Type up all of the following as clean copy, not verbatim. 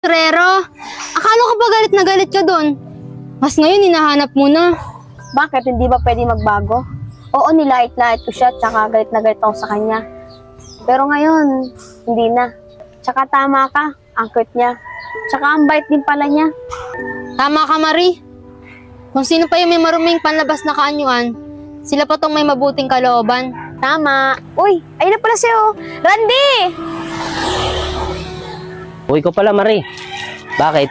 postrero. Akala ko ba galit na galit ka doon? Mas ngayon, hinahanap mo na. Bakit? Hindi ba pwede magbago? Oo, nilait-lait ko siya, tsaka galit na galit ako sa kanya. Pero ngayon, hindi na. Tsaka tama ka, ang cute niya. Tsaka ang bait din pala niya. Tama ka, Marie. Kung sino pa yung may maruming panlabas na kaanyuan, sila pa tong may mabuting kalooban. Tama. Uy, ayun na pala siya oh. Randy! Uy ko pala, Marie. Bakit?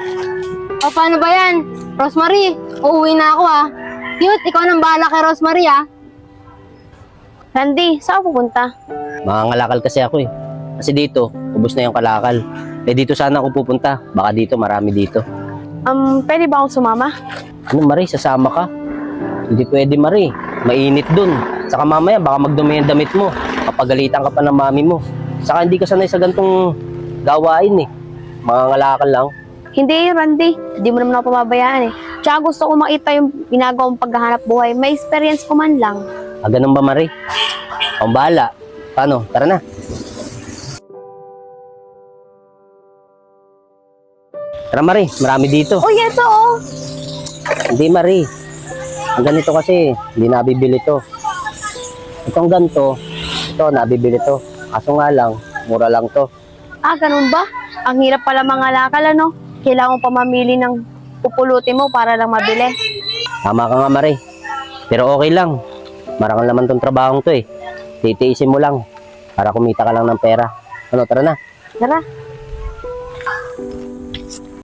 O paano ba yan? Rosemary, uuwi na ako ah. Cute, ikaw nang bahala kay Rosemary ah. Randy, saan ako pupunta? Mangangalakal kasi ako eh. Kasi dito, ubos na yung kalakal. Eh dito sana ako pupunta. Baka dito, marami dito. Pwede ba akong sumama? Ano, Marie, sasama ka? Hindi pwede, Marie. Mainit dun. Saka mamaya, baka magdumi yung damit mo. Papagalitan ka pa ng mami mo. Saka hindi ka sanay sa gantong gawain eh. Mangangalakal lang. Hindi, Randy. Hindi mo naman ako pababayaan eh. Tsaka gusto ko makita yung ginagawa mong paghahanap buhay. May experience ko man lang. Ah, ganun ba, Marie? Ang bahala. Paano? Tara na. Tara, Marie. Marami dito. Oh, ito oh. Hindi, Marie. Ang ganito kasi, hindi nabibili to. Itong ganito, ito, nabibili to. Kaso nga lang, mura lang to. Ah, ganun ba? Ang hirap pala mga lakal, ano? Kailangan pa mamili ng pupulutin mo para lang mabili. Tama ka nga, Marie. Pero okay lang. Marangal naman tong trabahong to eh. Titiisin mo lang para kumita ka lang ng pera. Ano, tara na. Tara.